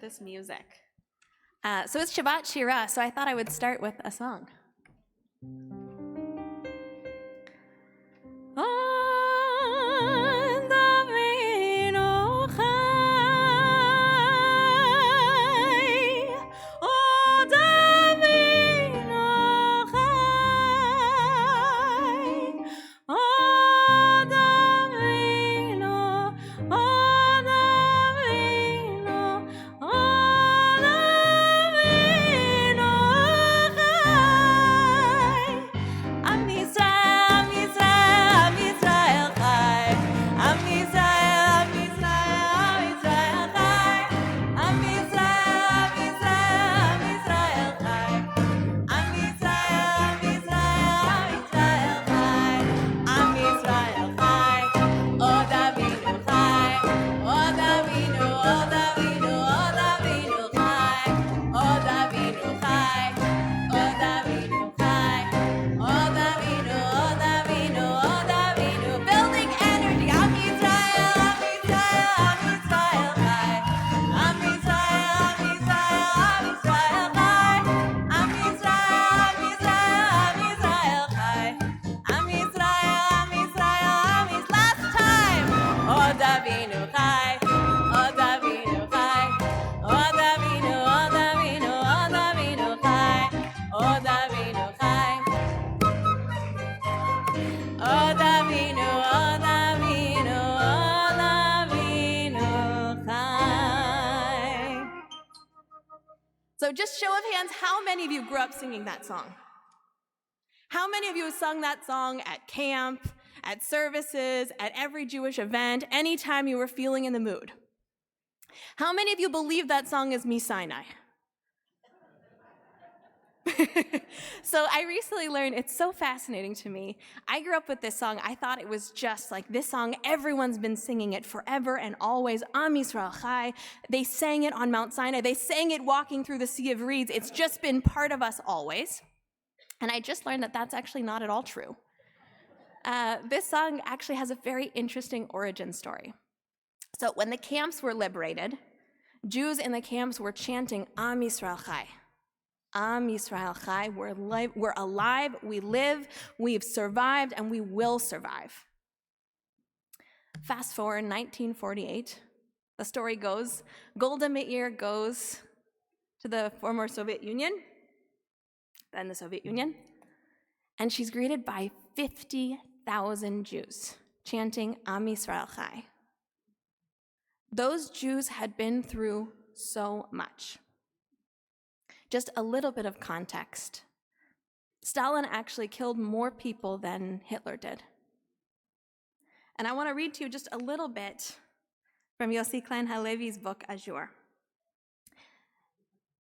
this music. So it's Shabbat Shira, so I thought I would start with a song. So just show of hands, how many of you grew up singing that song? How many of you have sung that song at camp, at services, at every Jewish event, anytime you were feeling in the mood? How many of you believe that song is Mi Sinai? So I recently learned, it's so fascinating to me. I grew up with this song. I thought it was just like this song. Everyone's been singing it forever and always. Am Yisrael Chai. They sang it on Mount Sinai. They sang it walking through the Sea of Reeds. It's just been part of us always. And I just learned that that's actually not at all true. This song actually has a very interesting origin story. So when the camps were liberated, Jews in the camps were chanting Am Yisrael Chai. Am Yisrael Chai, we're alive, we live, we've survived, and we will survive. Fast forward 1948, the story goes, Golda Meir goes to the former Soviet Union, then the Soviet Union, and she's greeted by 50,000 Jews chanting Am Yisrael Chai. Those Jews had been through so much. Just a little bit of context. Stalin actually killed more people than Hitler did. And I want to read to you just a little bit from Yossi Klein Halevi's book, Azure.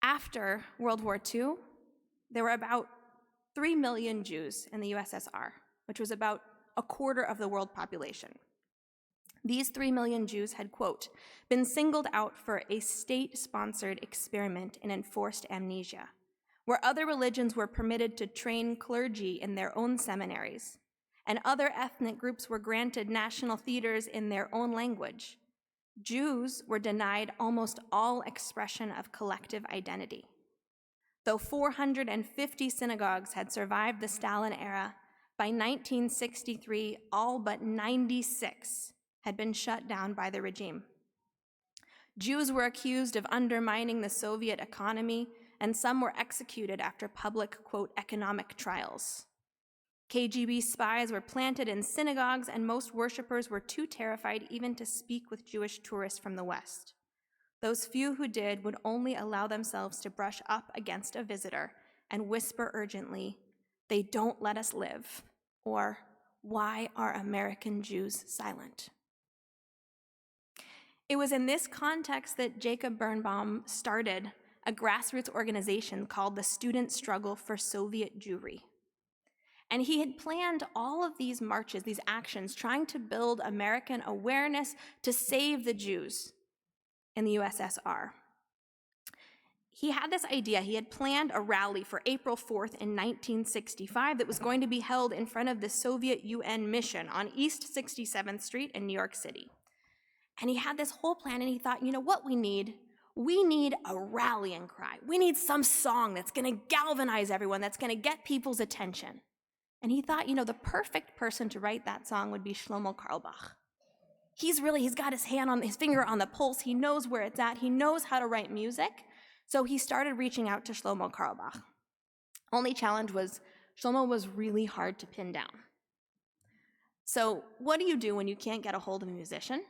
After World War II, there were about 3 million Jews in the USSR, which was about a quarter of the world population. These 3 million Jews had, quote, been singled out for a state-sponsored experiment in enforced amnesia, where other religions were permitted to train clergy in their own seminaries, and other ethnic groups were granted national theaters in their own language. Jews were denied almost all expression of collective identity. Though 450 synagogues had survived the Stalin era, by 1963, all but 96 had been shut down by the regime. Jews were accused of undermining the Soviet economy, and some were executed after public, quote, economic trials. KGB spies were planted in synagogues, and most worshipers were too terrified even to speak with Jewish tourists from the West. Those few who did would only allow themselves to brush up against a visitor and whisper urgently, "They don't let us live," or "Why are American Jews silent?" It was in this context that Jacob Birnbaum started a grassroots organization called the Student Struggle for Soviet Jewry. And he had planned all of these marches, these actions, trying to build American awareness to save the Jews in the USSR. He had this idea. He had planned a rally for April 4th in 1965 that was going to be held in front of the Soviet UN mission on East 67th Street in New York City. And he had this whole plan, and he thought, you know what we need? we need a rallying cry. We need some song that's going to galvanize everyone, that's going to get people's attention. And he thought, the perfect person to write that song would be Shlomo Carlebach. He's got his finger on the pulse. He knows where it's at. He knows how to write music. So he started reaching out to Shlomo Carlebach. Only challenge was Shlomo was really hard to pin down. So what do you do when you can't get a hold of a musician?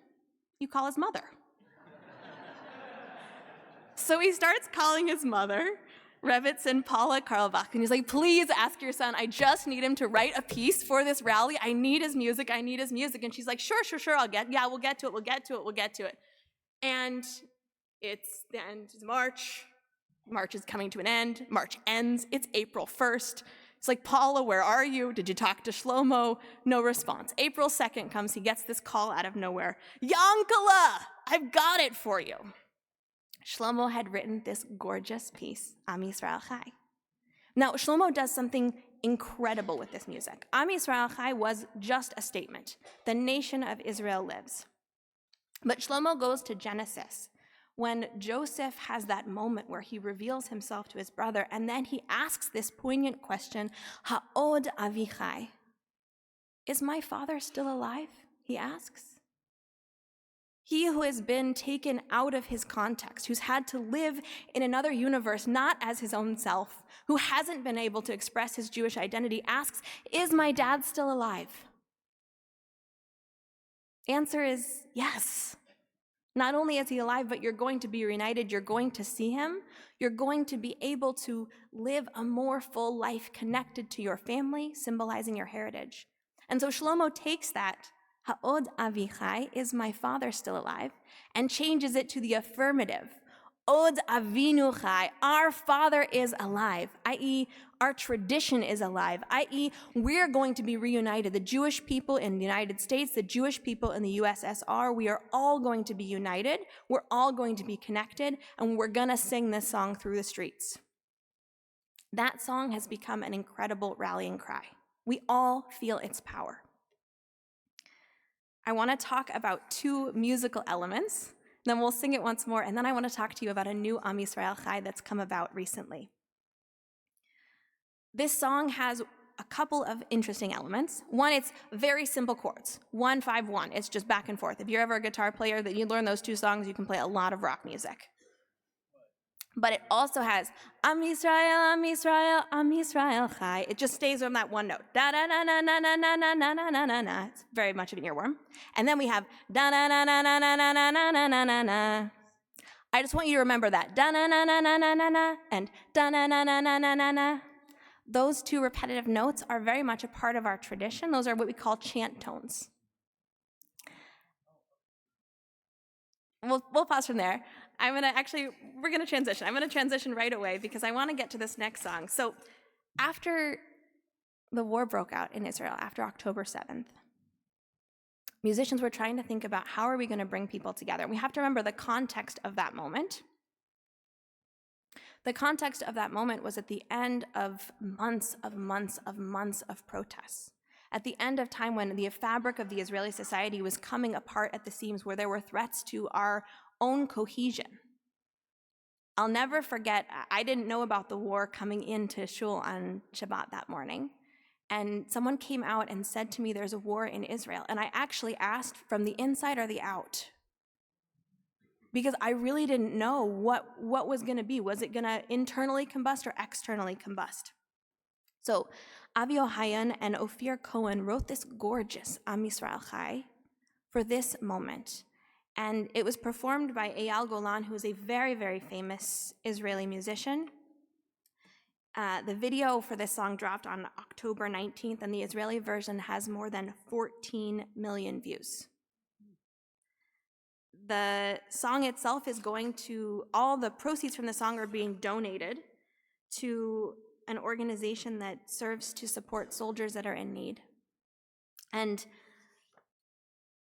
You call his mother. So he starts calling his mother, Rebbetzin Paula Carlebach, and he's like, please ask your son, I just need him to write a piece for this rally. I need his music. And she's like, sure, we'll get to it. And it's the end of March. March is coming to an end. March ends. It's April 1st. It's like, Paula, where are you? Did you talk to Shlomo? No response. April 2nd comes. He gets this call out of nowhere. Yankala, I've got it for you. Shlomo had written this gorgeous piece, Am Yisrael Chai. Now, Shlomo does something incredible with this music. Am Yisrael Chai was just a statement. The nation of Israel lives. But Shlomo goes to Genesis, when Joseph has that moment where he reveals himself to his brother, and then he asks this poignant question, Ha'od Avichai? Is my father still alive? He asks. He who has been taken out of his context, who's had to live in another universe, not as his own self, who hasn't been able to express his Jewish identity, asks, is my dad still alive? Answer is yes. Not only is he alive, but you're going to be reunited, you're going to see him, you're going to be able to live a more full life connected to your family, symbolizing your heritage. And so Shlomo takes that, Ha'od Avichai, is my father still alive, and changes it to the affirmative, Od Avinu Chai, our father is alive, i.e., our tradition is alive, i.e., we're going to be reunited. The Jewish people in the United States, the Jewish people in the USSR, we are all going to be united, we're all going to be connected, and we're going to sing this song through the streets. That song has become an incredible rallying cry. We all feel its power. I want to talk about two musical elements. Then we'll sing it once more, and then I want to talk to you about a new Am Yisrael Chai that's come about recently. This song has a couple of interesting elements. One, it's very simple chords, 1, 5, 1. It's just back and forth. If you're ever a guitar player, that you learn those two songs, you can play a lot of rock music. But it also has Am Yisrael, Am Yisrael, Am Yisrael Chai. It just stays on that one note. Da da na na na na na na na na na na na. It's very much of an earworm. And then we have da na na na na na na na na na na na na. I just want you to remember that. Da na na na na na na na and da na na na na na na na. Those two repetitive notes are very much a part of our tradition. Those are what we call chant tones. We'll pause from there. We're going to transition. I'm going to transition right away because I want to get to this next song. So after the war broke out in Israel, after October 7th, musicians were trying to think about how are we going to bring people together. We have to remember the context of that moment. The context of that moment was at the end of months of protests. At the end of time when the fabric of the Israeli society was coming apart at the seams, where there were threats to our own cohesion. I'll never forget, I didn't know about the war coming into shul on Shabbat that morning. And someone came out and said to me, there's a war in Israel. And I actually asked, from the inside or the out? Because I really didn't know what was going to be. Was it going to internally combust or externally combust? So Avi Ohayon and Ophir Cohen wrote this gorgeous Am Yisrael Chai for this moment. And it was performed by Eyal Golan, who is a very, very famous Israeli musician. The video for this song dropped on October 19th, and the Israeli version has more than 14 million views. The song itself is all the proceeds from the song are being donated to an organization that serves to support soldiers that are in need. And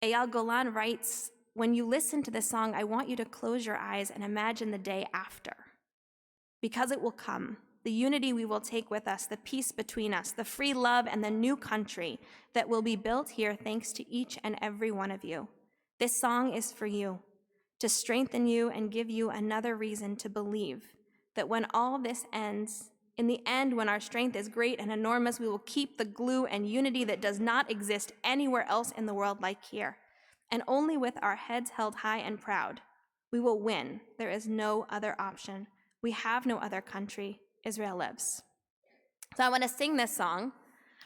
Eyal Golan writes, when you listen to this song, I want you to close your eyes and imagine the day after. Because it will come, the unity we will take with us, the peace between us, the free love and the new country that will be built here thanks to each and every one of you. This song is for you, to strengthen you and give you another reason to believe that when all this ends, in the end, when our strength is great and enormous, we will keep the glue and unity that does not exist anywhere else in the world like here. And only with our heads held high and proud, we will win. There is no other option. We have no other country. Israel lives. So I want to sing this song.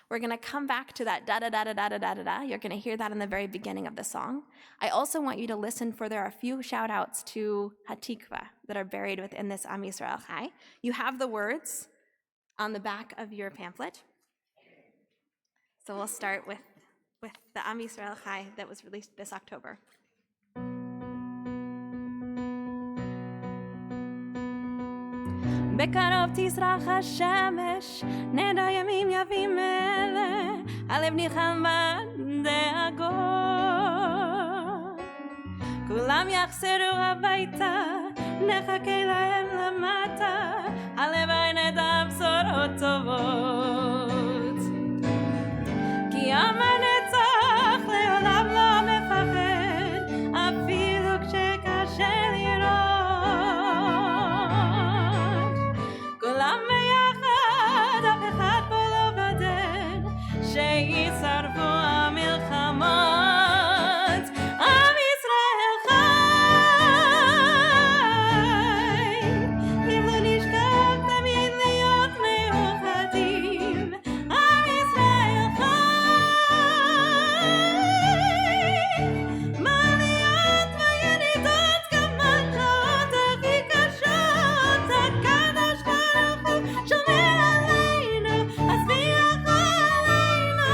We're going to come back to that da-da-da-da-da-da-da-da. You're going to hear that in the very beginning of the song. I also want you to listen, for there are a few shout-outs to Hatikva that are buried within this Am Yisrael Chai. You have the words on the back of your pamphlet. So we'll start with the Am Yisrael Chai that was released this October. בקרוב תזרח השמש, נדע ימים יפים אלה, הלב ניחם בדאגות. כולם יחזרו הביתה, נחכה להם למטה, הלוואי נדע בשורות טובות. כי עם הנצח לעולם לא מפחד, אפילו כשקשה לראות. כולם ביחד, אף אחד פה לא בודד, שישרפו המלחמות. עם ישראל חי, אם לא נשכח תמיד להיות מאוחדים. עם ישראל חי, מה להיות וינידות כמטרות הכי קשות. הקדוש ברוך הוא שומר עלינו, השביח עלינו,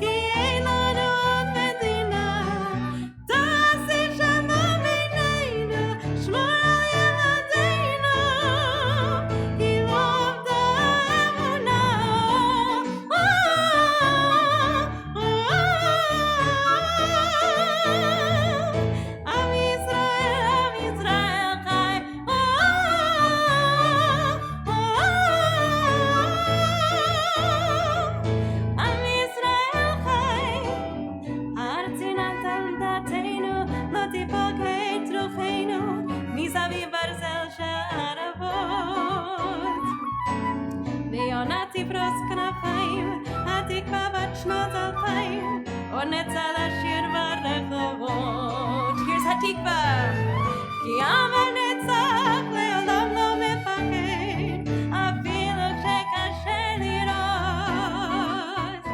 כי אין לנו עוד מדינה. תעשי שלום בינינו, שמור על ילדינו, כי לא עבדה אמונה. עם ישראל חי. עם ישראל חי. הארצי נתן דתנו, לא תיפול כעת רוחנו, מסביב ברזל של ערבות. ויונה תפרוס כנפיים, התקווה בת שנות 2000, עוד נצא לשיר ברחובות. Here's התקווה. כי עם הנצח לעולם לא מפחד, אפילו כשקשה לראות.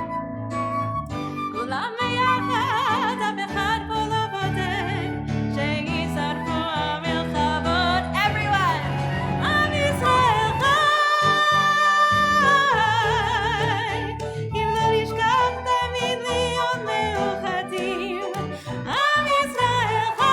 כולם ביחד, אף אחד פה לא בודד, שישרפו המלחמות. Everyone! עם ישראל חי, אם לא נשכח תמיד להיות מאוחדים. עם ישראל חי,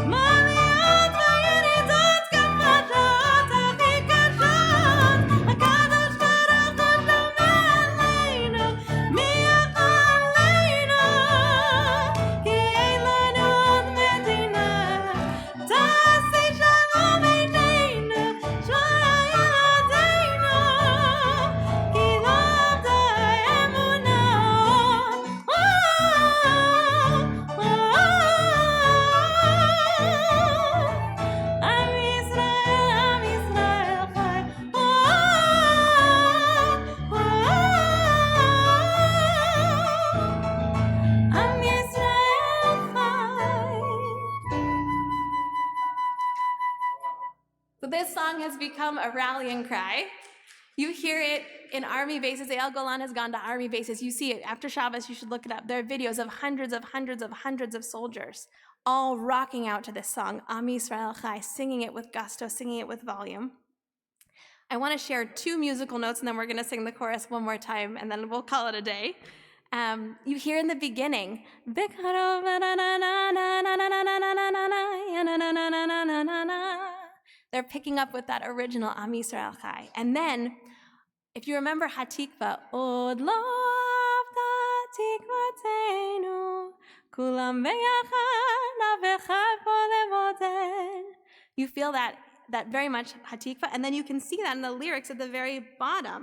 מה להיות וינידות כמטרות הכי קשות. הקדוש ברוך הוא שומר עלינו, מי יכול עלינו, כי אין לנו עוד מדינה. תעשי שלום בינינו, שמור על ילדינו, כי לא עבדה אמונה. עם ישראל חי. עם ישראל חי. So this song has become a rallying cry. You hear it in army bases. Eyal Golan has gone to army bases. You see it. After Shabbos, you should look it up. There are videos of hundreds of soldiers all rocking out to this song, Am Yisrael Chai, singing it with gusto, singing it with volume. I want to share two musical notes, and then we're going to sing the chorus one more time, and then we'll call it a day. You hear in the beginning, they're picking up with that original Am Yisrael Chai. And then, if you remember Hatikva, Od lo avta tikvatenu, kulam beyachad, av echad po levoded. You feel that very much Hatikva, and then you can see that in the lyrics at the very bottom.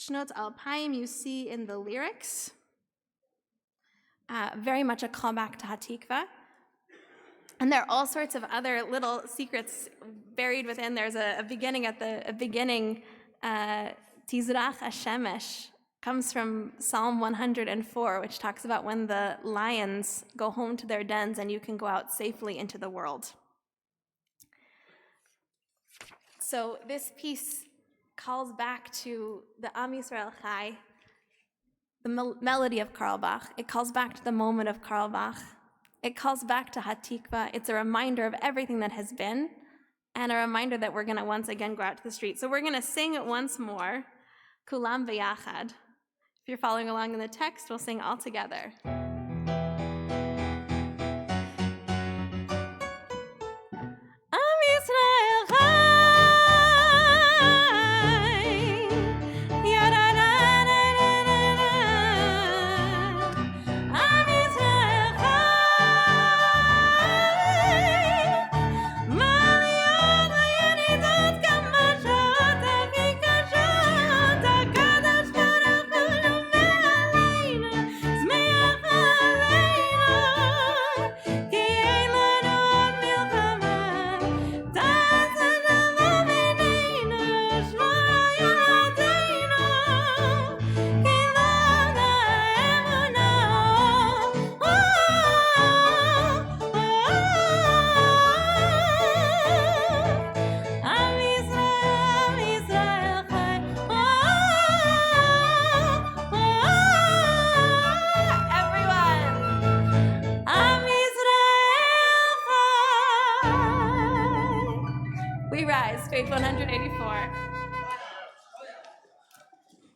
Shnot Alpayim you see in the lyrics. Very much a callback to Hatikva. And there are all sorts of other little secrets buried within. There's a beginning at the beginning. Tizrach Hashemesh comes from Psalm 104, which talks about when the lions go home to their dens and you can go out safely into the world. So this piece calls back to the Am Yisrael Chai, the melody of Carlebach. It calls back to the moment of Carlebach. It calls back to Hatikva. It's a reminder of everything that has been, and a reminder that we're going to once again go out to the street. So we're going to sing it once more, Kulam B'yachad. If you're following along in the text, we'll sing all together. Am Yisrael Chai, ya-da-da-da-da-da-da. Am Yisrael Chai, Ma'aliyot ha'yanitzot kama sha'ot הכי קשות, הקדוש ברוך הוא שומר עלינו, שמח עלינו, כי אין לנו עוד מלחמה. תעשה שלום בינינו, שמור ילדינו, כי לנו האמונה. עם ישראל, ישראל חי. Everyone. עם ישראל חי. We rise, page 100.